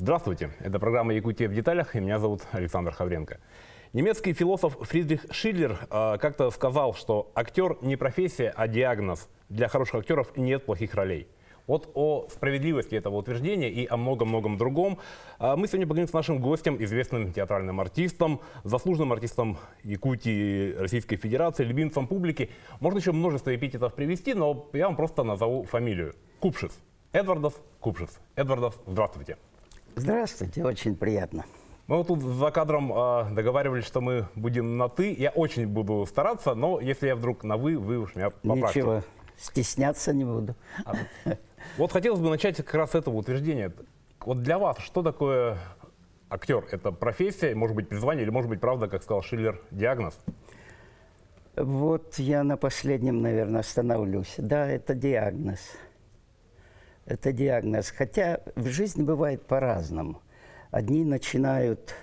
Здравствуйте, это программа «Якутия в деталях», и меня зовут Александр Хавренко. Немецкий философ Фридрих Шиллер как-то сказал, что актер не профессия, а диагноз. Для хороших актеров нет плохих ролей. Вот о справедливости этого утверждения и о многом-многом другом мы сегодня поговорим с нашим гостем, известным театральным артистом, заслуженным артистом Якутии, Российской Федерации, любимцем публики. Можно еще множество эпитетов привести, но я вам просто назову фамилию. Купшиц. Эдвардов Купшиц. Эдвардов, здравствуйте. Здравствуйте, очень приятно. Мы вот тут за кадром договаривались, что мы будем на «ты». Я очень буду стараться, но если я вдруг на «вы», вы уж меня поправьте. Ничего, стесняться не буду. Вот хотелось бы начать как раз с этого утверждения. Вот для вас что такое актер? Это профессия, может быть, призвание, или, может быть, правда, как сказал Шиллер, диагноз? Вот я на последнем, наверное, остановлюсь. Да, это диагноз. Это диагноз. Хотя в жизни бывает по-разному. Одни начинают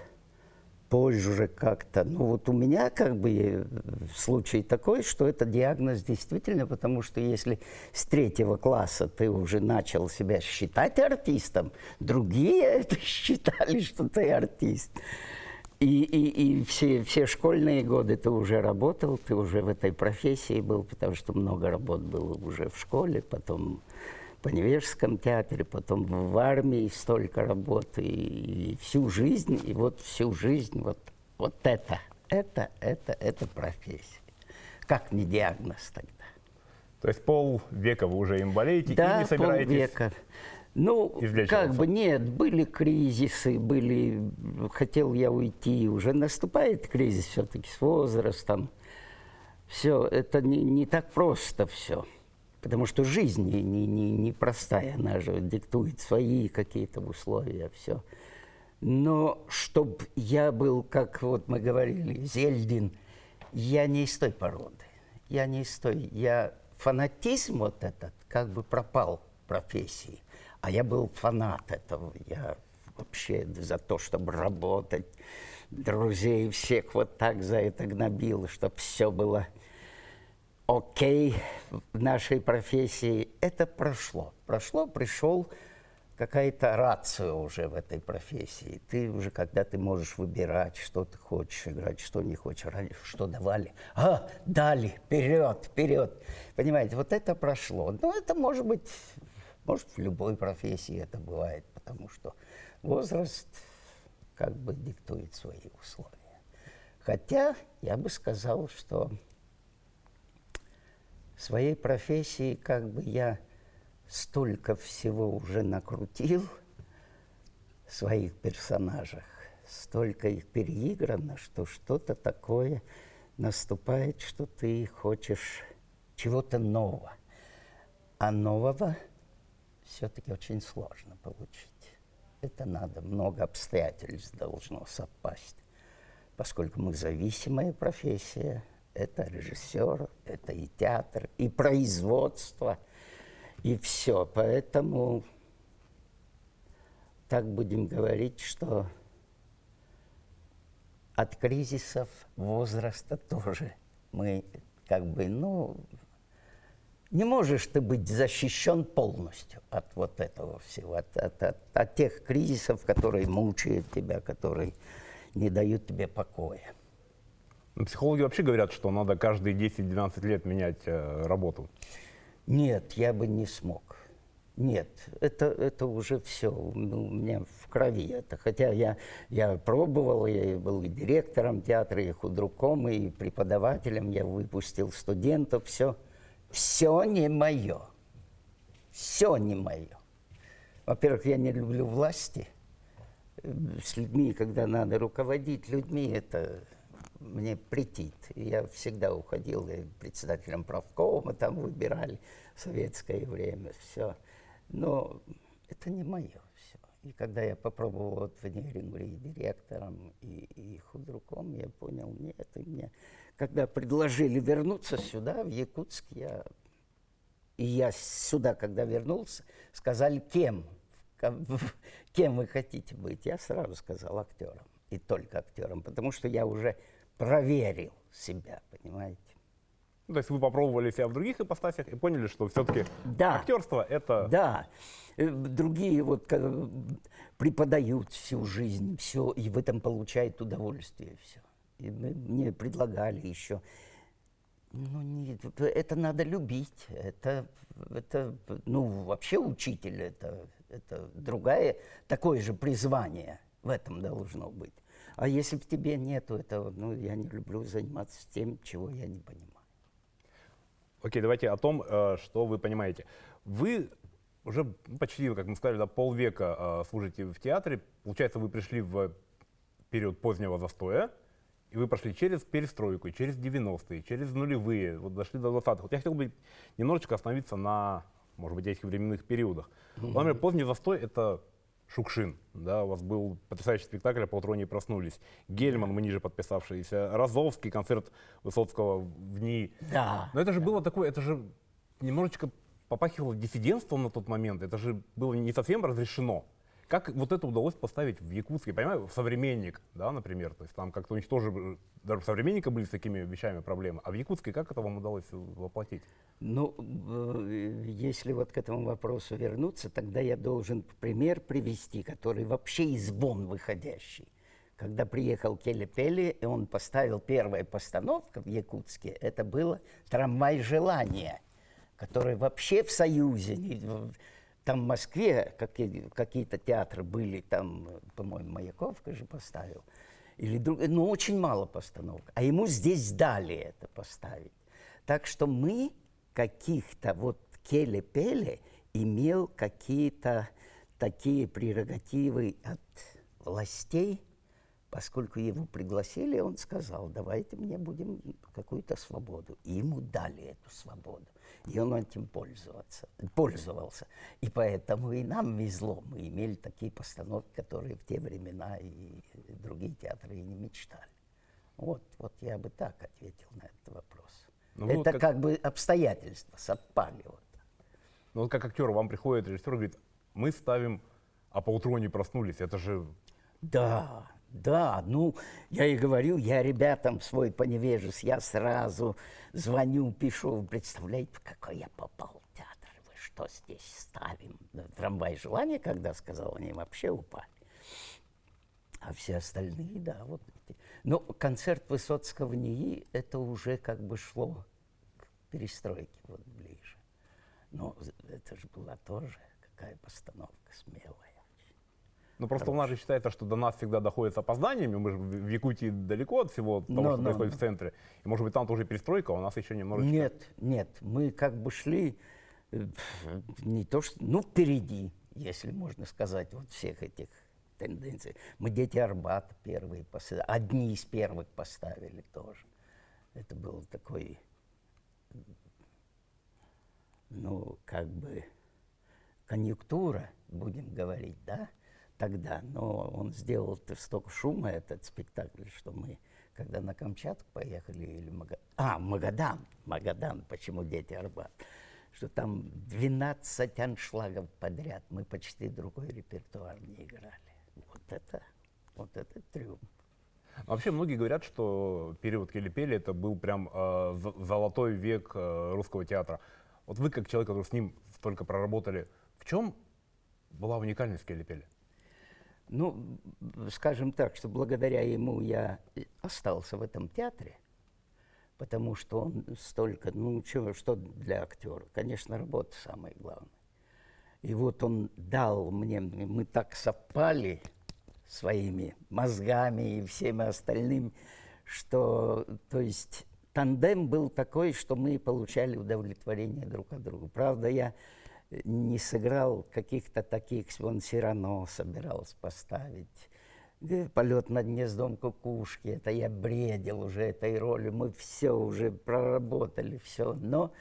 позже как-то. Ну вот у меня как бы случай такой, что это диагноз действительно, потому что если с 3-го класса ты уже начал себя считать артистом, другие это считали, что ты артист. И все школьные годы ты уже работал, ты уже в этой профессии был, потому что много работ было уже в школе, потом в Невежском театре, потом в армии столько работы, и всю жизнь, и вот всю жизнь вот это профессия. Как не диагноз тогда? То есть полвека вы уже им болеете, Да, и не собираетесь полвека. Ну, как бы нет, были кризисы, хотел я уйти, уже наступает кризис все-таки с возрастом. Все, это не так просто все. Потому что жизнь не простая, она же диктует свои какие-то условия, все. Но чтобы я был, как вот мы говорили, Зельдин, я не из той породы. Фанатизм вот этот как бы пропал в профессии. А я был фанат этого. Я вообще за то, чтобы работать, друзей всех вот так за это гнобил, чтобы все было окей в нашей профессии. Это прошло. Пришел какая-то рация уже в этой профессии. Ты уже, когда ты можешь выбирать, что ты хочешь играть, что не хочешь. Раньше что давали? Дали, вперед. Понимаете, вот это прошло. Но это может быть в любой профессии это бывает, потому что возраст как бы диктует свои условия. Хотя я бы сказал, что в своей профессии как бы я столько всего уже накрутил в своих персонажах, столько их переиграно, что что-то такое наступает, что ты хочешь чего-то нового. А нового все-таки очень сложно получить. Это надо, много обстоятельств должно совпасть, поскольку мы зависимая профессия. Это режиссер, это и театр, и производство, и все. Поэтому так будем говорить, что от кризисов возраста тоже мы как бы, не можешь ты быть защищен полностью от вот этого всего, от тех кризисов, которые мучают тебя, которые не дают тебе покоя. Психологи вообще говорят, что надо каждые 10-12 лет менять работу. Нет, я бы не смог. Нет, это уже все у меня в крови. Хотя я пробовал, я был и директором театра, и худруком, и преподавателем, я выпустил студентов, все не мое. Все не мое. Во-первых, я не люблю власти. С людьми, когда надо руководить людьми, это мне претит. Я всегда уходил председателем правкома, там выбирали в советское время, все. Но это не мое все. И когда я попробовал вот в Нерюнгри директором и худруком, я понял, нет, и мне... Когда предложили вернуться сюда, в Якутск, я сюда, когда вернулся, сказали, кем вы хотите быть? Я сразу сказал актером, и только актером, потому что я уже проверил себя, понимаете? Ну, то есть вы попробовали себя в других ипостасях и поняли, что все-таки Да. актерство это... Да, другие вот преподают всю жизнь, все, и в этом получают удовольствие, все. И мне предлагали еще, ну, нет, это надо любить, ну, вообще учитель, это другая, такое же призвание в этом должно быть. А если в тебе нету этого, ну, я не люблю заниматься тем, чего я не понимаю. Окей, давайте о том, что вы понимаете. Вы уже почти, как мы сказали, да, полвека служите в театре. Получается, вы пришли в период позднего застоя, и вы прошли через перестройку, через 90-е, через нулевые, вот дошли до 20-х. Вот я хотел бы немножечко остановиться на, может быть, этих временных периодах. Например, поздний застой — это Шукшин, да, у вас был потрясающий спектакль «А поутру они проснулись», Гельман, мы ниже подписавшиеся, Розовский, концерт Высоцкого в НИИ. Да. Но это же было такое, это же немножечко попахивало диссидентством на тот момент, это же было не совсем разрешено. Как вот это удалось поставить в Якутске? Понимаю, «Современник», да, например, то есть там как-то у них тоже, даже у «Современника» были с такими вещами проблемы, а в Якутске как это вам удалось воплотить? Ну, если вот к этому вопросу вернуться, тогда я должен пример привести, который вообще из вон выходящий. Когда приехал Келе Пеле, и он поставил первая постановка в Якутске, это было «Трамвай желания», который вообще в Союзе, там в Москве какие-то театры были, там, по-моему, Маяковка же поставил, или ну, очень мало постановок, а ему здесь дали это поставить. Так что мы каких-то, вот Келе Пеле имел какие-то такие прерогативы от властей, поскольку его пригласили, он сказал: давайте мне будем какую-то свободу. И ему дали эту свободу. И он этим пользовался. И поэтому и нам везло. Мы имели такие постановки, которые в те времена и другие театры и не мечтали. Вот я бы так ответил на этот вопрос. Ну, это вот как бы обстоятельства совпали. Вот. Ну вот как актер вам приходит режиссер и говорит: мы ставим «А поутру они проснулись», это же... Да, ну, я и говорю, я ребятам свой поневежусь, я сразу звоню, пишу, вы представляете, в какой я попал в театр, вы что здесь ставим? «Трамвай желания», когда сказал, они вообще упали. А все остальные, да, вот. Но концерт Высоцкого в НИИ, это уже как бы шло к перестройке вот ближе. Но это же была тоже какая постановка смелая. Ну просто у нас же считается, что до нас всегда доходит с опозданиями, мы же в Якутии далеко от всего того, что происходит в центре. И может быть там тоже перестройка, а у нас еще немножечко... Нет, мы как бы шли не то что, ну впереди, если можно сказать, вот всех этих тенденций. Мы «Дети Арбата» первые поставили, одни из первых поставили тоже. Это был такой, ну как бы конъюнктура, будем говорить, да? Тогда, но он сделал столько шума, этот спектакль, что мы, когда на Камчатку поехали, или Магадан, почему «Дети Арбат», что там 12 аншлагов подряд, мы почти другой репертуар не играли. Вот это триумф. Вообще многие говорят, что период Келе Пеле это был прям золотой век русского театра. Вот вы, как человек, который с ним столько проработали, в чем была уникальность Келе Пеле? Ну, скажем так, что благодаря ему я остался в этом театре, потому что он столько, ну, что для актера? Конечно, работа самое главное. И вот он дал мне, мы так совпали своими мозгами и всем остальным, что, то есть, тандем был такой, что мы получали удовлетворение друг от друга. Правда, я не сыграл каких-то таких, вон Сирано собирался поставить, «Полет над гнездом кукушки», это я бредил уже этой ролью, мы все уже проработали, все, но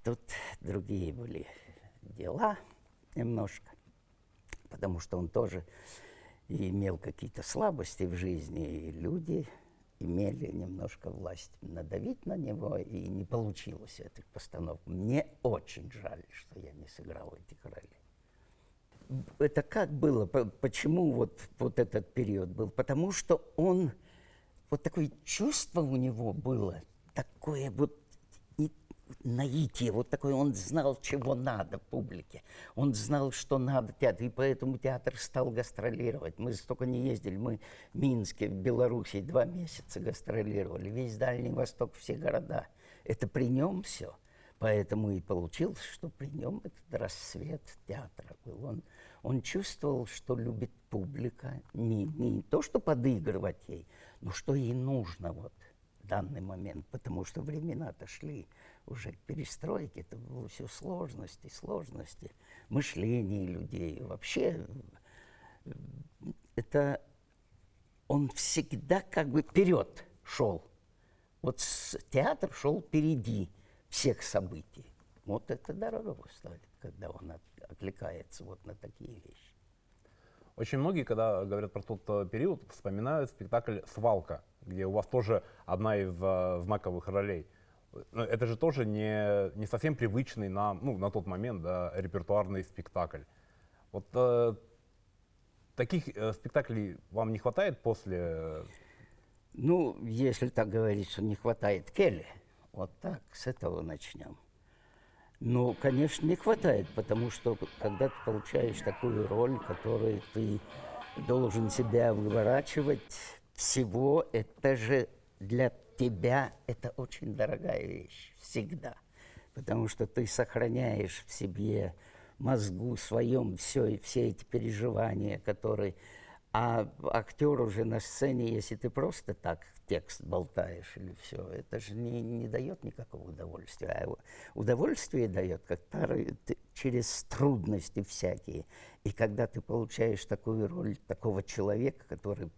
тут другие были дела немножко, потому что он тоже имел какие-то слабости в жизни, и люди имели немножко власть надавить на него, и не получилось этих постановок. Мне очень жаль, что я не сыграл этих ролей. Это как было? Почему вот этот период был? Потому что он, вот такое чувство у него было такое вот и наитие, вот такое, он знал, чего надо публике, он знал, что надо театру, и поэтому театр стал гастролировать. Мы столько не ездили, мы в Минске, в Белоруссии 2 месяца гастролировали, весь Дальний Восток, все города. Это при нем все. Поэтому и получилось, что при нем этот расцвет театра был. Он чувствовал, что любит публика, не то, что подыгрывать ей, но что ей нужно вот в данный момент, потому что времена-то шли уже к перестройке, это было все сложности мышления людей. Вообще, это он всегда как бы вперед шел. Вот театр шел впереди всех событий. Вот это дорого стоит, когда он откликается вот на такие вещи. Очень многие, когда говорят про тот период, вспоминают спектакль «Свалка», где у вас тоже одна из знаковых ролей. Но это же тоже не совсем привычный нам, ну, на тот момент, да, репертуарный спектакль. Вот таких спектаклей вам не хватает после... Ну, если так говорить, что не хватает Келли, вот так, с этого начнем. Ну, конечно, не хватает, потому что когда ты получаешь такую роль, которую ты должен себя выворачивать всего, это же для тебя это очень дорогая вещь, всегда. Потому что ты сохраняешь в себе, мозгу своем все эти переживания, которые... А актер уже на сцене, если ты просто так текст болтаешь или все, это же не дает никакого удовольствия. А удовольствие дает через трудности всякие. И когда ты получаешь такую роль такого человека, который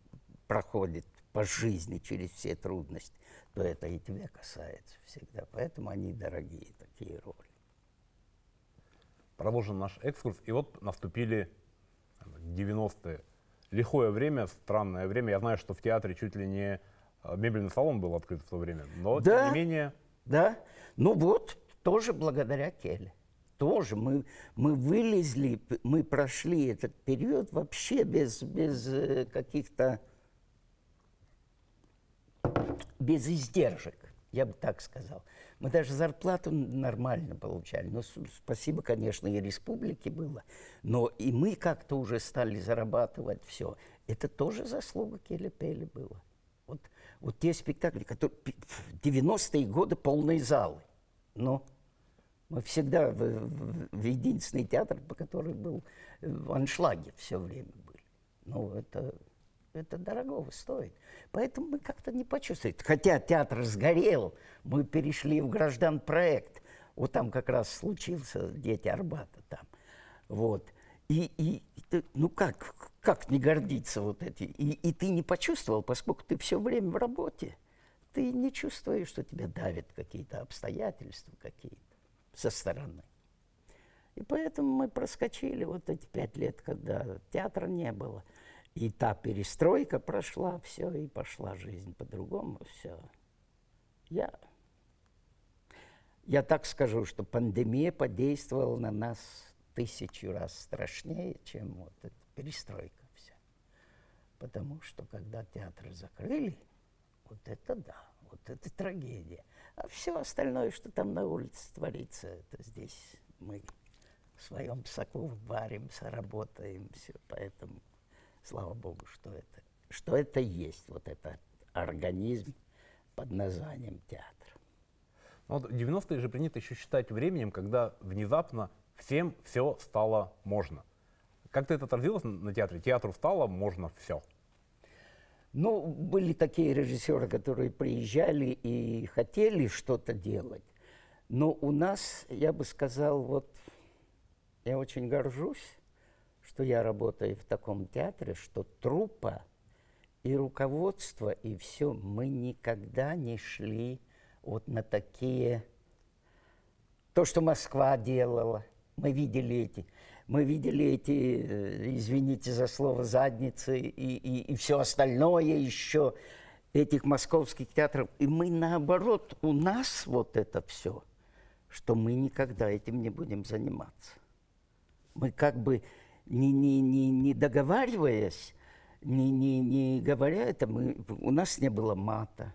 проходит по жизни через все трудности, то это и тебя касается всегда. Поэтому они дорогие, такие роли. Продолжим наш экскурс. И вот наступили 90-е. Лихое время, странное время. Я знаю, что в театре чуть ли не мебельный салон был открыт в то время. Но, да, тем не менее... Да, ну вот, тоже благодаря Келли. Тоже мы вылезли, мы прошли этот период вообще без каких-то... без издержек, я бы так сказал. Мы даже зарплату нормально получали. Но спасибо, конечно, и республике было. Но и мы как-то уже стали зарабатывать все. Это тоже заслуга Келли Пелли было. Вот те спектакли, которые в 90-е годы полные залы. Но мы всегда в единственный театр, по который был в аншлаге все время были. Ну, это дорого стоит. Поэтому мы как-то не почувствовали. Хотя театр сгорел, мы перешли в гражданпроект. Вот там как раз случился «Дети Арбата» там. Вот. И ну как не гордиться вот эти? И ты не почувствовал, поскольку ты все время в работе. Ты не чувствуешь, что тебя давят какие-то обстоятельства какие-то со стороны. И поэтому мы проскочили вот эти 5 лет, когда театра не было. И та перестройка прошла, все, и пошла жизнь по-другому, все. Я так скажу, что пандемия подействовала на нас 1000 раз страшнее, чем вот эта перестройка вся. Потому что когда театр закрыли, вот это да, вот это трагедия. А все остальное, что там на улице творится, это здесь мы в своем соку варимся, работаем, все, поэтому... Слава Богу, что это есть, вот этот организм под названием театр. Вот 90-е же принято еще считать временем, когда внезапно всем все стало можно. Как-то это отразилось на театре? Театру стало можно все? Ну, были такие режиссеры, которые приезжали и хотели что-то делать. Но у нас, я бы сказал, вот я очень горжусь, что я работаю в таком театре, что труппа и руководство, и все, мы никогда не шли вот на такие... То, что Москва делала, мы видели эти, извините за слово, задницы и все остальное еще этих московских театров. И мы наоборот, у нас вот это все, что мы никогда этим не будем заниматься. Мы как бы... Не договариваясь, не говоря это, у нас не было мата,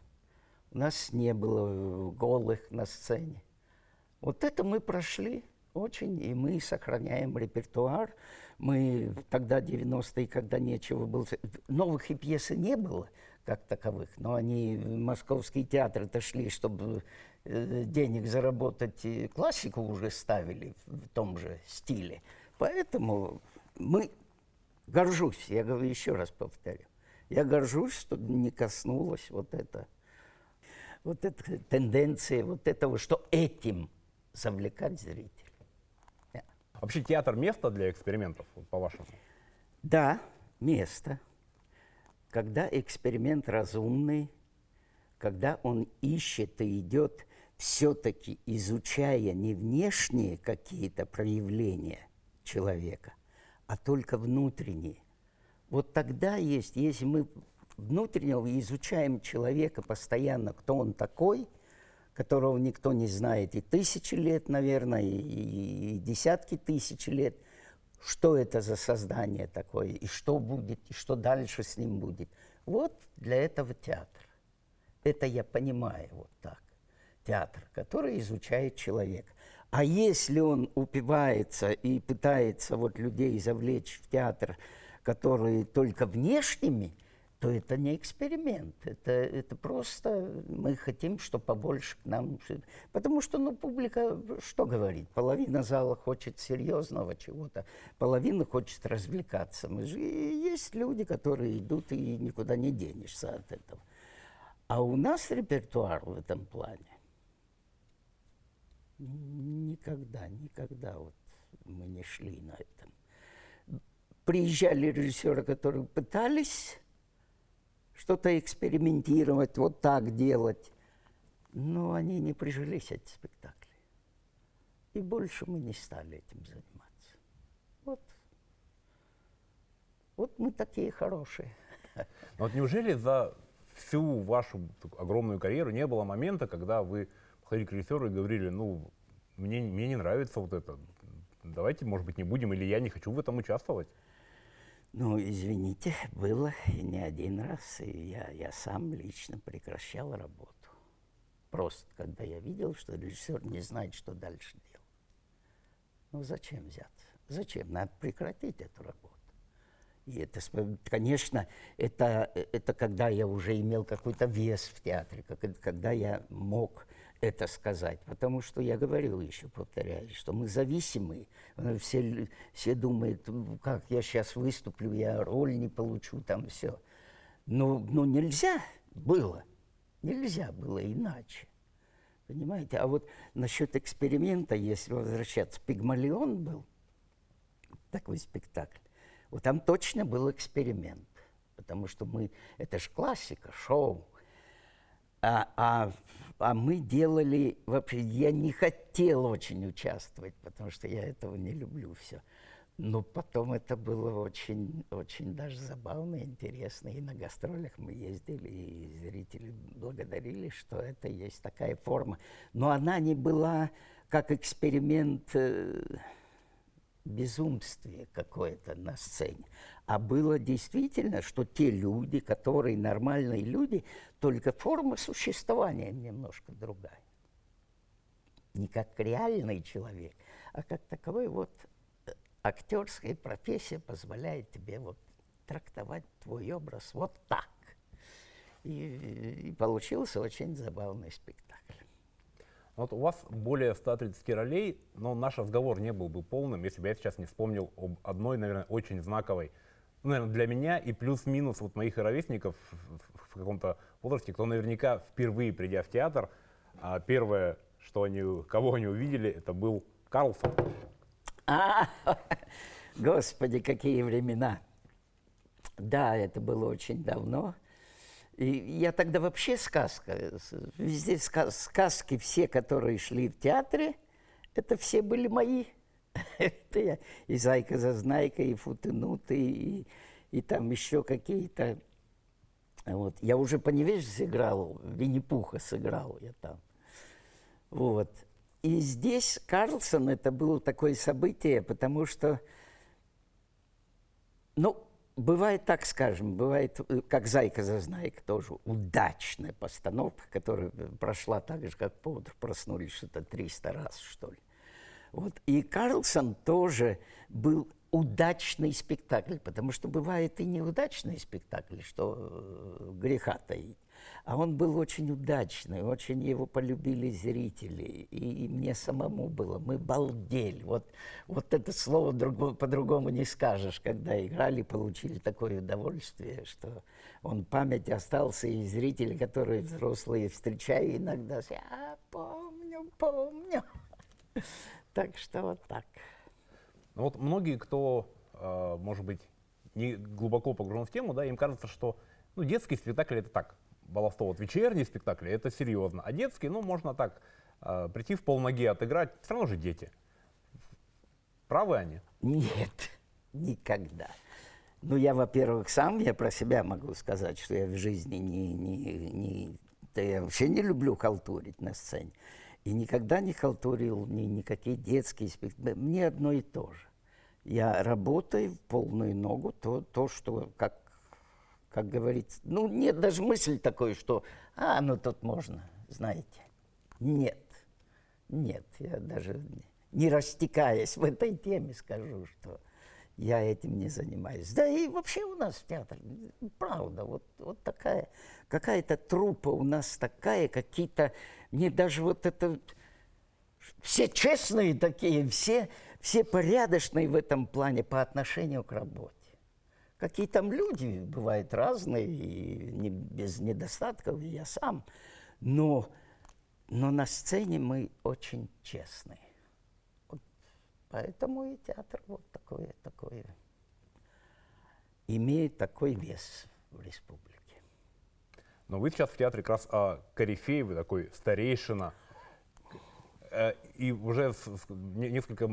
у нас не было голых на сцене. Вот это мы прошли очень, и мы сохраняем репертуар. Мы тогда, 90-е, когда нечего было... Новых и пьес не было, как таковых, но они в московские театры-то шли, чтобы денег заработать, и классику уже ставили в том же стиле. Поэтому мы... Горжусь, я говорю, еще раз повторю, я горжусь, что не коснулась вот эта тенденция, вот этого, что этим завлекать зрителей. Вообще театр место для экспериментов, по-вашему? Да, место. Когда эксперимент разумный, когда он ищет и идет, все-таки изучая не внешние какие-то проявления человека, а только внутренние. Вот тогда есть, если мы внутреннего изучаем человека постоянно, кто он такой, которого никто не знает и тысячи лет, наверное, и десятки тысяч лет, что это за создание такое, и что будет, и что дальше с ним будет. Вот для этого театр. Это я понимаю вот так. Театр, который изучает человека. А если он упивается и пытается вот людей завлечь в театр, которые только внешними, то это не эксперимент. Это просто мы хотим, чтобы побольше к нам... Потому что, ну, публика что говорит? Половина зала хочет серьезного чего-то, половина хочет развлекаться. Мы же... Есть люди, которые идут, и никуда не денешься от этого. А у нас репертуар в этом плане. Никогда вот мы не шли на этом. Приезжали режиссеры, которые пытались что-то экспериментировать, вот так делать, но они не прижились, эти спектакли. И больше мы не стали этим заниматься. Вот мы такие хорошие. Но вот неужели за всю вашу огромную карьеру не было момента, когда вы подходили к режиссеру и говорили, ну, мне не нравится вот это, давайте, может быть, не будем, или я не хочу в этом участвовать? Ну, извините, было и не один раз, и я сам лично прекращал работу. Просто, когда я видел, что режиссер не знает, что дальше делать. Ну, зачем взяться? Зачем? Надо прекратить эту работу. И это, конечно, это когда я уже имел какой-то вес в театре, когда я мог это сказать. Потому что я говорил еще, повторяюсь, что мы зависимы. Все думают, как я сейчас выступлю, я роль не получу, там все. Но нельзя было иначе. Понимаете? А вот насчет эксперимента, если возвращаться, «Пигмалион» был такой спектакль. Вот там точно был эксперимент, потому что это же классика, шоу. А мы делали, вообще, я не хотел очень участвовать, потому что я этого не люблю все. Но потом это было очень, очень даже забавно, интересно. И на гастролях мы ездили, и зрители благодарили, что это есть такая форма. Но она не была как эксперимент... безумствие какое-то на сцене. А было действительно, что те люди, которые нормальные люди, только форма существования немножко другая. Не как реальный человек, а как таковой вот актерская профессия позволяет тебе вот трактовать твой образ вот так. И получился очень забавный спектакль. Вот у вас более 130 ролей, но наш разговор не был бы полным, если бы я сейчас не вспомнил об одной, наверное, очень знаковой, ну, наверное, для меня и плюс-минус вот моих ровесников в каком-то возрасте, кто наверняка впервые придя в театр, первое, кого они увидели, это был Карлсон. Господи, какие времена! Да, это было очень давно. И я тогда вообще везде сказки все, которые шли в театре, это все были мои. Это я и «Зайка-зазнайка», и «Футынуты», и там еще какие-то. Вот. Я уже «Поневежь» сыграл, «Винни-Пуха» сыграл я там. Вот. И здесь Карлсон, это было такое событие, потому что, ну, бывает, так скажем, бывает, как «Зайка зазнайка», тоже удачная постановка, которая прошла так же, как «Поутру проснулись», что-то 300 раз, что ли. Вот. И «Карлсон» тоже был удачный спектакль, потому что бывает и неудачный спектакль, что греха таить. А он был очень удачный, очень его полюбили зрители, и мне самому было, мы балдели. Вот это слово по-другому не скажешь, когда играли, получили такое удовольствие, что он в памяти остался, и зрители, которые взрослые, встречаю иногда, помню, помню. Так что вот так. Ну вот многие, кто, может быть, не глубоко погружен в тему, да, им кажется, что детский спектакль это так, баловство. Вот вечерний спектакль это серьезно, а детский, можно так прийти в полноги отыграть, все равно же дети. Правы они? Нет, никогда. Я, во-первых, я про себя могу сказать, что я в жизни да я вообще не люблю халтурить на сцене. И никогда не халтурил никакие детские спектакли. Мне одно и то же. Я работаю в полную ногу, то что, как говорится, нет даже мысли такой, что, тут можно, знаете. Нет, я даже не растекаясь в этой теме скажу, что я этим не занимаюсь. Да и вообще у нас в театре, правда, вот такая, какая-то труппа у нас такая, какие-то, мне даже все честные такие, все порядочные в этом плане по отношению к работе. Какие там люди бывают разные, и без недостатков, и я сам. Но на сцене мы очень честные. Поэтому и театр такой имеет такой вес в республике. Но вы сейчас в театре как раз корифей, вы такой старейшина. И уже несколько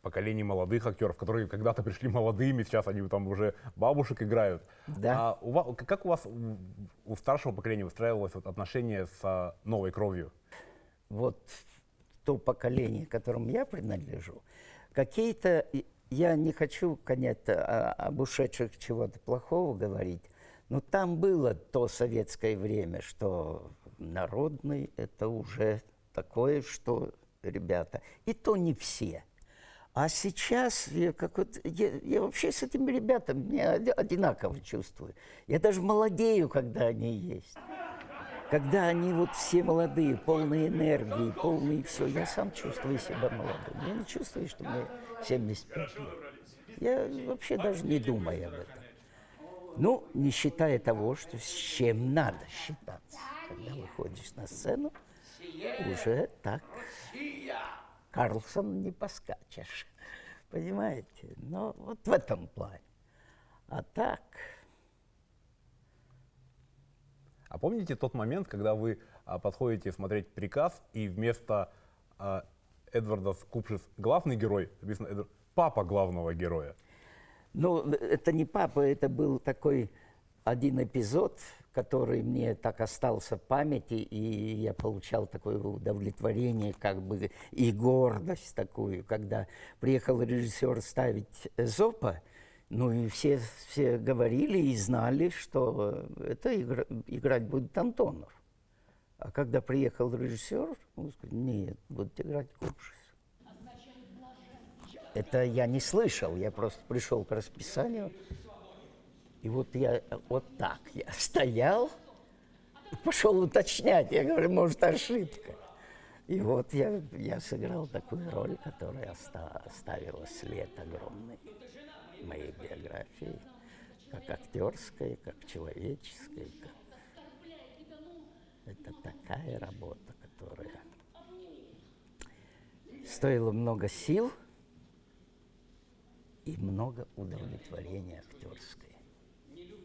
поколений молодых актеров, которые когда-то пришли молодыми, сейчас они там уже бабушек играют. Да. Как у вас, у старшего поколения выстраивалось отношение с новой кровью? Вот то поколение, которому я принадлежу, какие-то, я не хочу, конечно, об ушедших чего-то плохого говорить, но там было то советское время, что народный это уже такое, что, ребята, и то не все. А сейчас я вообще с этими ребятами одинаково чувствую. Я даже молодею, когда они есть. Когда они все молодые, полные энергии, полные все, я сам чувствую себя молодым. Я не чувствую, что мне 75 лет. Я вообще даже не думаю об этом. Не считая того, что с чем надо считаться. Когда выходишь на сцену, уже так Карлсон не поскачешь. Понимаете? Но вот в этом плане. А так... А помните тот момент, когда вы подходите смотреть «Приказ», и вместо Эдварда Скупшис главный герой, написано папа главного героя? Это не папа, это был такой один эпизод, который мне так остался в памяти, и я получал такое удовлетворение, и гордость такую, когда приехал режиссер ставить Эзопа. И все говорили и знали, что это играть будет Антонов. А когда приехал режиссер, он сказал, нет, будет играть Купшис. Это я не слышал, я просто пришел к расписанию, и я стоял и пошел уточнять. Я говорю, может, ошибка. И я сыграл такую роль, которая оставила след огромный в моей биографии, как актерской, как человеческой. Это такая работа, которая стоила много сил и много удовлетворения актерской.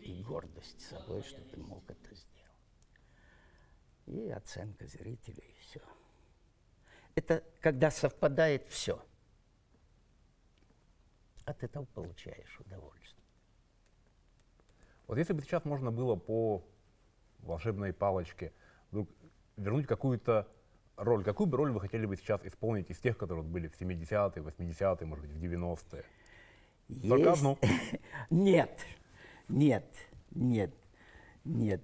И гордость собой, что ты мог это сделать. И оценка зрителей, и все. Это когда совпадает все. От этого получаешь удовольствие. Вот если бы сейчас можно было по волшебной палочке вдруг вернуть какую-то роль, какую бы роль вы хотели бы сейчас исполнить из тех, которые были в 70-е, 80-е, может быть, в 90-е? Только одну. Нет, нет, нет, нет.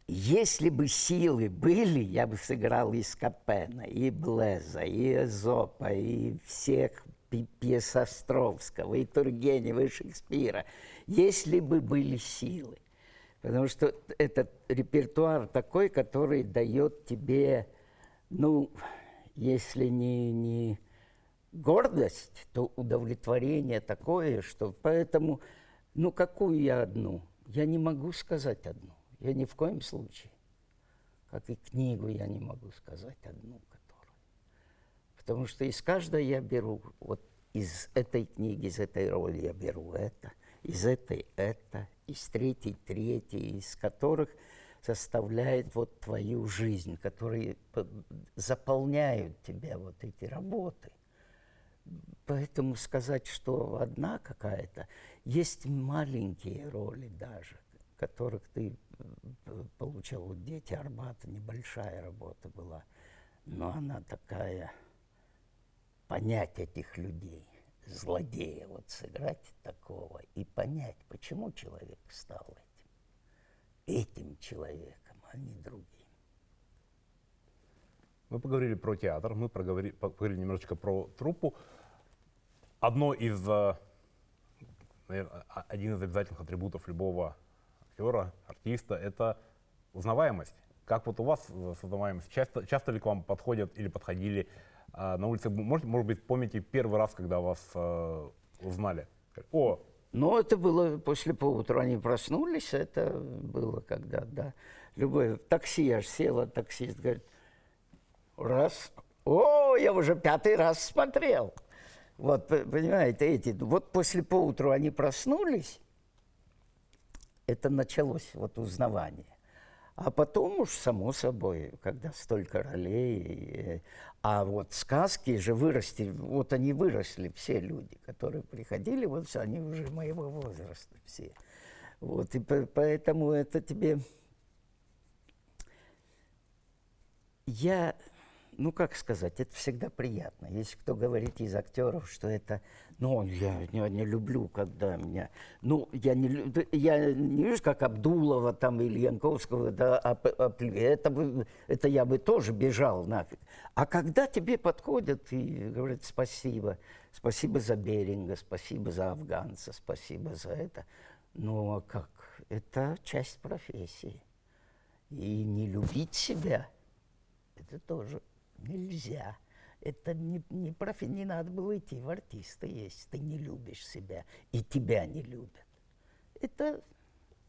Если бы силы были, я бы сыграл и Скопена, и Блеза, и Эзопа, и всех пьес Островского, и Тургенева, и Шекспира. Если бы были силы. Потому что этот репертуар такой, который дает тебе, ну, если не гордость, то удовлетворение такое, что поэтому, ну, какую я одну? Я не могу сказать одну. Я ни в коем случае. Как и книгу я не могу сказать одну, которую. Потому что из каждой я беру, вот из этой книги, из этой роли я беру это, из этой это, из третьей третье, из которых составляет вот твою жизнь, которые заполняют тебя вот эти работы. Поэтому сказать, что одна какая-то, есть маленькие роли даже, которых ты получал. Вот «Дети Арбата», небольшая работа была, но она такая, понять этих людей, злодея, вот сыграть такого и понять, почему человек стал этим человеком, а не другим. Мы поговорили про театр, мы поговорили немножечко про труппу. Наверное, один из обязательных атрибутов любого актера, артиста — это узнаваемость. Как вот у вас с узнаваемостью? Часто ли к вам подходят или подходили на улице? Может быть, помните первый раз, когда вас узнали? О! Ну, это было после поутру, они проснулись, это было когда, да. Любой в такси, я же села, таксист говорит, раз, о, я уже 5-й раз смотрел. Вот, понимаете, вот после поутру они проснулись, это началось вот узнавание. А потом уж, само собой, когда столько ролей, а вот сказки же вырасти, вот они выросли, все люди, которые приходили, вот они уже моего возраста все. Вот, и поэтому это тебе... Ну, как сказать, это всегда приятно. Если кто говорит из актеров, что это, ну, я не люблю, когда меня... Ну, я не вижу, как Абдулова там или Янковского, да, это я бы тоже бежал нафиг. А когда тебе подходят и говорят спасибо, спасибо за Беринга, спасибо за афганца, спасибо за это, ну, а как? Это часть профессии. И не любить себя, это тоже... Нельзя. Это не надо было идти в артисты, если ты не любишь себя, и тебя не любят. Это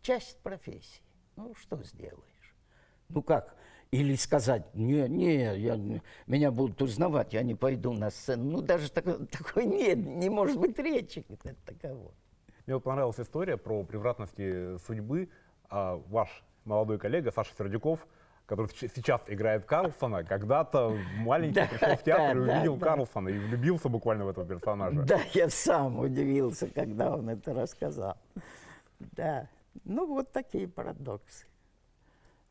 часть профессии. Ну, что сделаешь? Ну, как? Или сказать, меня будут узнавать, я не пойду на сцену. Ну, даже такой нет, не может быть речи такового. Мне вот понравилась история про превратности судьбы. Ваш молодой коллега Саша Сердюков, который сейчас играет Карлсона, когда-то маленький пришел в театр и увидел Карлсона и влюбился буквально в этого персонажа. Да, я сам удивился, когда он это рассказал. Да, ну вот такие парадоксы.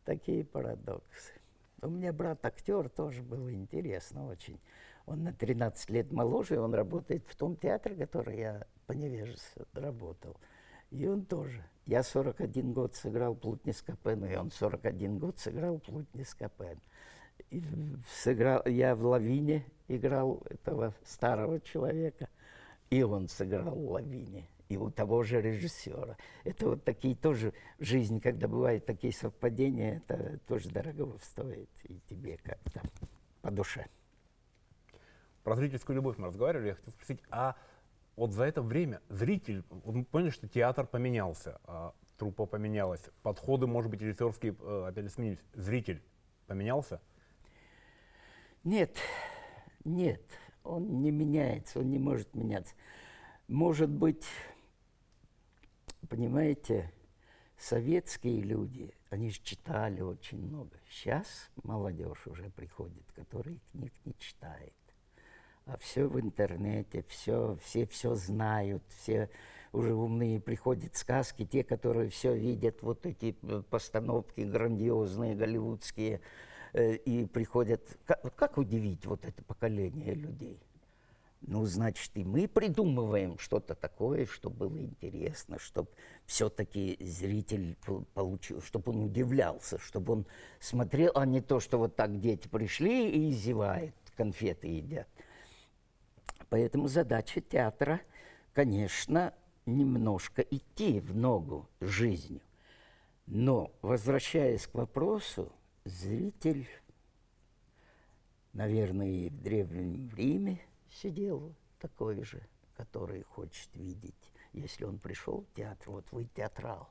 Такие парадоксы. У меня брат актер, тоже было интересно очень. Он на 13 лет моложе, он работает в том театре, который я по невежеству работал. И он тоже. Я 41 год сыграл Плутни Скопена, и он 41 год сыграл Плутни Скопена. Я в «Лавине» играл этого старого человека, и он сыграл в «Лавине», и у того же режиссера. Это вот такие тоже жизнь, когда бывают такие совпадения, это тоже дорого стоит, и тебе как-то по душе. Про зрительскую любовь мы разговаривали. Я хотел спросить, вот за это время зритель, мы поняли, что театр поменялся, труппа поменялась, подходы, может быть, режиссерские опять сменились. Зритель поменялся? Нет, он не меняется, он не может меняться. Может быть, понимаете, советские люди, они же читали очень много. Сейчас молодежь уже приходит, которая книг не читает. А все в интернете, все знают, все уже умные, приходят сказки, те, которые все видят, вот эти постановки грандиозные, голливудские, и приходят... Как удивить вот это поколение людей? Ну, значит, и мы придумываем что-то такое, чтобы было интересно, чтобы все-таки зритель получил, чтобы он удивлялся, чтобы он смотрел, а не то, что вот так дети пришли и зевают, конфеты едят. Поэтому задача театра, конечно, немножко идти в ногу с жизнью. Но, возвращаясь к вопросу, зритель, наверное, и в Древнем Риме сидел такой же, который хочет видеть. Если он пришел в театр, вот вы театрал,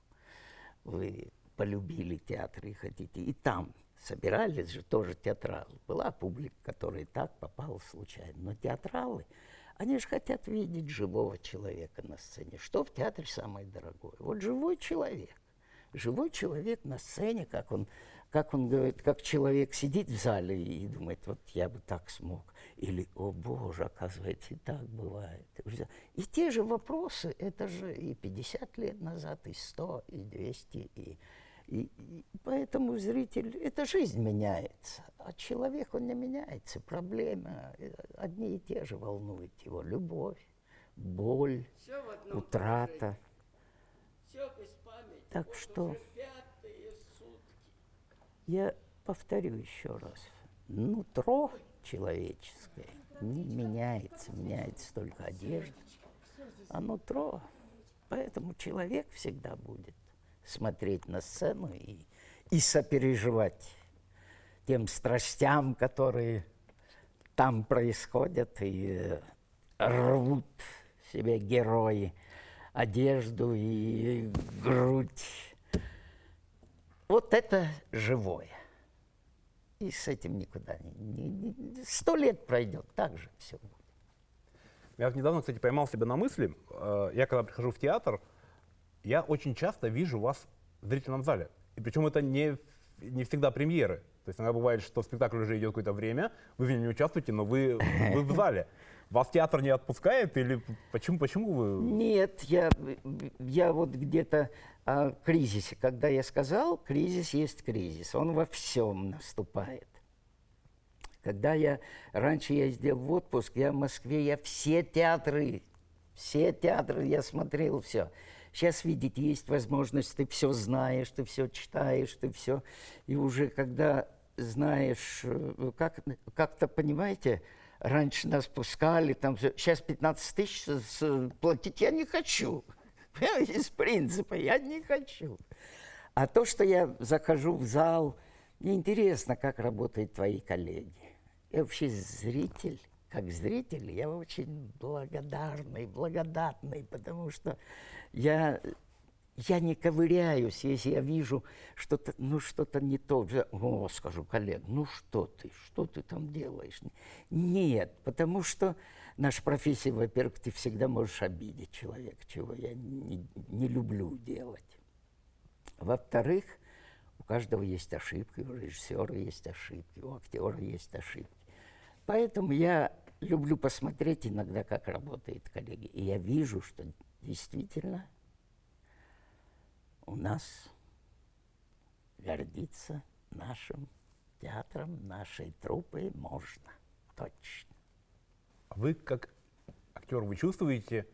вы полюбили театр и хотите. И там собирались же тоже театралы. Была публика, которая так попала случайно. Но театралы, они же хотят видеть живого человека на сцене. Что в театре самое дорогое? Вот живой человек. Живой человек на сцене, как он говорит, как человек сидит в зале и думает, вот я бы так смог. Или, о боже, оказывается, и так бывает. И те же вопросы, это же и 50 лет назад, и 100, и 200, и поэтому зритель, эта жизнь меняется, а человек, он не меняется. Проблемы одни и те же волнуют его. Любовь, боль, утрата. Так вот что я повторю еще раз. Нутро человеческое не меняется, меняется только одежда, а нутро. Поэтому человек всегда будет смотреть на сцену и сопереживать тем страстям, которые там происходят, и рвут себе герои одежду и грудь. Вот это живое. И с этим никуда не 100 лет пройдет, так же все будет. Я вот недавно, кстати, поймал себя на мысли, я когда прихожу в театр, я очень часто вижу вас в зрительном зале. И причем это не всегда премьеры. То есть иногда бывает, что спектакль уже идет какое-то время, вы в нем не участвуете, но вы в зале. Вас театр не отпускает или почему вы? Нет, я вот где-то о кризисе, когда я сказал, кризис есть кризис, он во всем наступает. Когда раньше я ездил в отпуск, я в Москве, я все театры я смотрел, все. Сейчас, видите, есть возможность, ты все знаешь, ты все читаешь, ты все. И уже когда знаешь, как-то, понимаете, раньше нас пускали, там, сейчас 15 тысяч платить я не хочу. Из принципа я не хочу. А то, что я захожу в зал, мне интересно, как работают твои коллеги. Я вообще зритель. Как зритель я очень благодатный, потому что я не ковыряюсь, если я вижу что-то, что-то не то. Скажу, коллег, что ты там делаешь? Нет, потому что наша профессия, во-первых, ты всегда можешь обидеть человека, чего я не люблю делать. Во-вторых, у каждого есть ошибки, у режиссера есть ошибки, у актера есть ошибки. Поэтому я люблю посмотреть иногда, как работают коллеги. И я вижу, что действительно у нас гордиться нашим театром, нашей труппой можно. Точно. А вы, как актер, вы чувствуете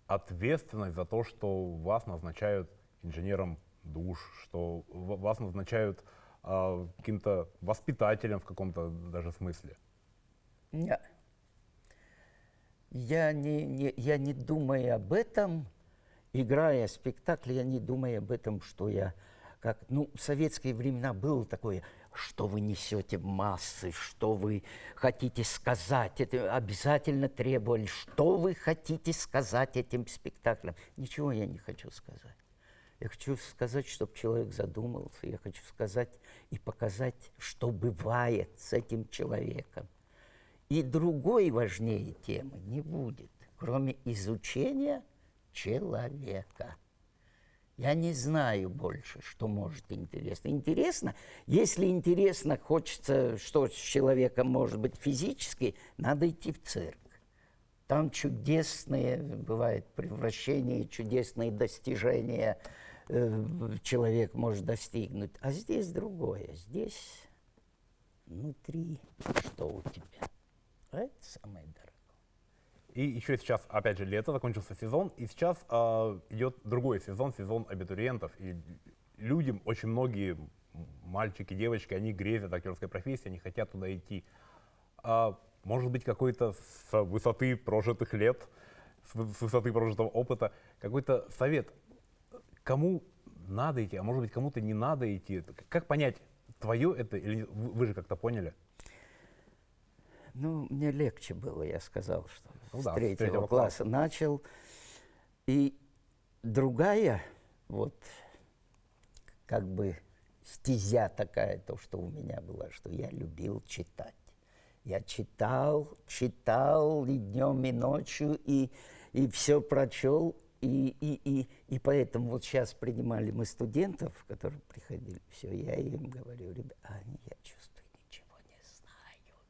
ответственность за то, что вас назначают инженером душ, что вас назначают каким-то воспитателем в каком-то даже смысле? Нет. Я не думаю об этом, играя спектакль, я не думаю об этом, что я в советские времена было такое, что вы несете в массы, что вы хотите сказать. Это обязательно требовали, что вы хотите сказать этим спектаклем. Ничего я не хочу сказать. Я хочу сказать, чтобы человек задумался, я хочу сказать и показать, что бывает с этим человеком. И другой важнее темы не будет, кроме изучения человека. Я не знаю больше, что может интересно. Интересно, если интересно, хочется, что с человеком может быть физически, надо идти в цирк. Там чудесные бывают превращения, чудесные достижения человек может достигнуть. А здесь другое. Здесь внутри, что у тебя. А это самое дорогое. И еще сейчас, опять же, лето, закончился сезон, и сейчас идет другой сезон, сезон абитуриентов. И людям, очень многие мальчики, девочки, они грезят актерской профессией, они хотят туда идти. Может быть, какой-то с высоты прожитых лет, с высоты прожитого опыта, какой-то совет, кому надо идти, а может быть, кому-то не надо идти. Как понять, твое это или вы же как-то поняли? Ну, мне легче было, я сказал, что Ну с да, с третьего третьего класса начал. И другая, вот, как бы стезя такая, то, что у меня была, что я любил читать. Я читал и днем, и ночью, и все прочел. И поэтому вот сейчас принимали мы студентов, которые приходили, все, я им говорю, ребята, я чувствую, ничего не знают.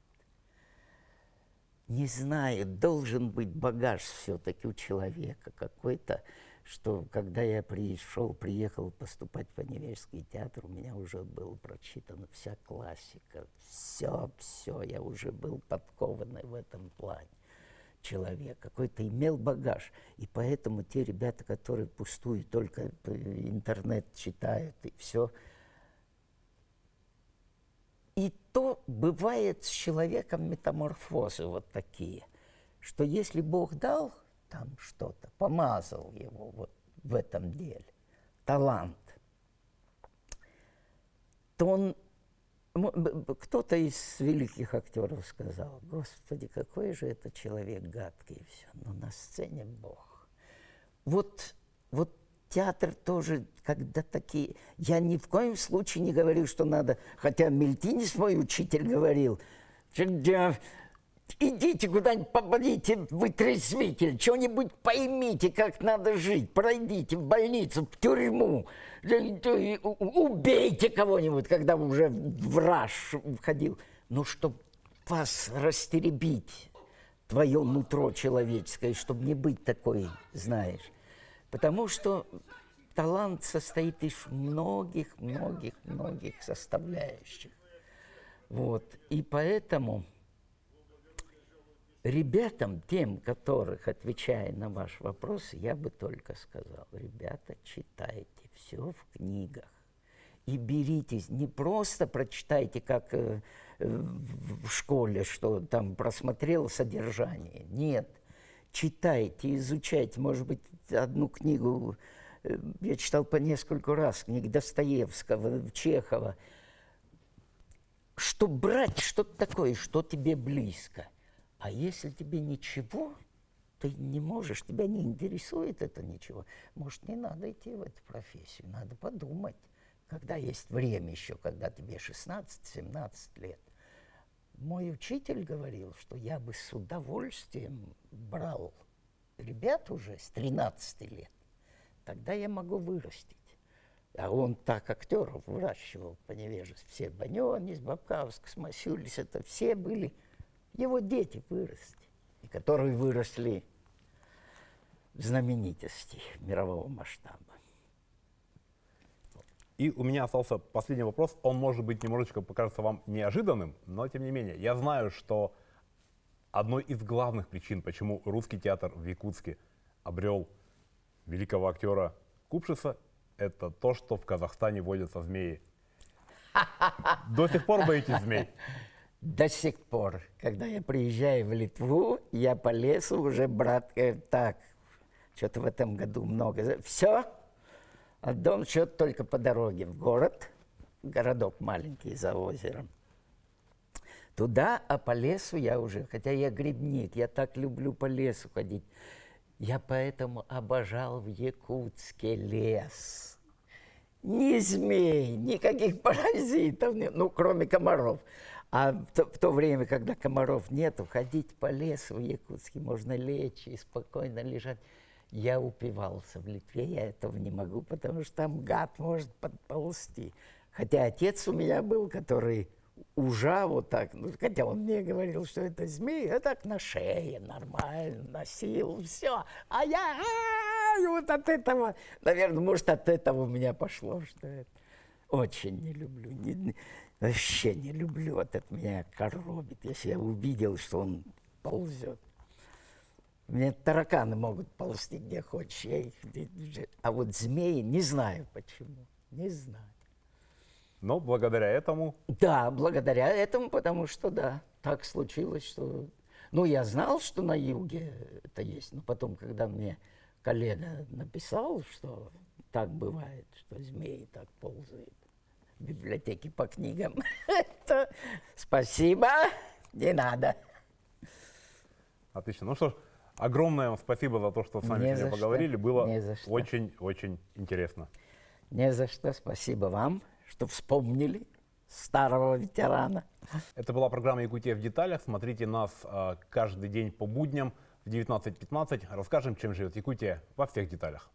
Не знают, должен быть багаж все-таки у человека какой-то, что когда я приехал поступать в Невельский театр, у меня уже была прочитана вся классика, все, я уже был подкованный в этом плане. Человек какой-то имел багаж. И поэтому те ребята, которые пустую только интернет читают и все. И то бывает с человеком метаморфозы вот такие, что если Бог дал там что-то, помазал его вот в этом деле, талант, то он... Кто-то из великих актеров сказал, Господи, какой же это человек гадкий, и все, но на сцене Бог. Вот театр тоже, когда такие... Я ни в коем случае не говорю, что надо... Хотя Мельтинис, мой учитель, говорил, идите куда-нибудь, попадите в вытрезвитель, что-нибудь поймите, как надо жить, пройдите в больницу, в тюрьму, убейте кого-нибудь, когда уже в раж входил. Ну, чтобы вас растеребить, твое нутро человеческое, чтобы не быть такой, знаешь. Потому что талант состоит из многих составляющих. Вот. И поэтому... Ребятам, тем, которых, отвечая на ваш вопрос, я бы только сказал, ребята, читайте все в книгах. И беритесь, не просто прочитайте, как в школе, что там просмотрел содержание. Нет, читайте, изучайте. Может быть, одну книгу я читал по нескольку раз, книги Достоевского, Чехова. Что брать что-то такое, что тебе близко. А если тебе ничего, ты не можешь, тебя не интересует это ничего, может, не надо идти в эту профессию, надо подумать, когда есть время еще, когда тебе 16-17 лет. Мой учитель говорил, что я бы с удовольствием брал ребят уже с 13 лет, тогда я могу вырастить. А он так актеров выращивал по невежеству. Все Банёнис, Бабкавск, Масюлис, это все были... Его дети выросли, и которые выросли в знаменитости мирового масштаба. И у меня остался последний вопрос. Он, может быть, немножечко покажется вам неожиданным, но тем не менее. Я знаю, что одной из главных причин, почему русский театр в Якутске обрел великого актера Купшиса, это то, что в Казахстане водятся змеи. До сих пор боитесь змей? До сих пор, когда я приезжаю в Литву, я по лесу уже, брат, так, что-то в этом году много. Все, а дом что-то только по дороге в город, городок маленький за озером. Туда, а по лесу я уже, хотя я грибник, я так люблю по лесу ходить. Я поэтому обожал в Якутске лес. Ни змей, никаких паразитов, ну, кроме комаров. А в то время, когда комаров нету, ходить по лесу в Якутске, можно лечь и спокойно лежать. Я упивался в Литве, я этого не могу, потому что там гад может подползти. Хотя отец у меня был, который ужа вот так, ну, хотя он мне говорил, что это змеи, я так на шее нормально носил, все. А я вот от этого, наверное, может, от этого у меня пошло, что это. Очень не люблю, вообще не люблю, вот это меня коробит, если я увидел, что он ползет. Мне тараканы могут ползти где хочешь. А вот змеи не знаю почему. Не знаю. Но благодаря этому Да, благодаря этому, потому что да, так случилось, что... Ну, я знал, что на юге это есть, но потом, когда мне коллега написал, что так бывает, что змеи так ползают в библиотеке по книгам, то спасибо, не надо. отлично. Ну что ж, огромное вам спасибо за то, что с нами Не сегодня за поговорили. что. Было Не за что. очень-очень интересно. Не за что, спасибо вам, что вспомнили старого ветерана. Это была программа «Якутия в деталях». Смотрите нас каждый день по будням в 19:15. Расскажем, чем живет Якутия во всех деталях.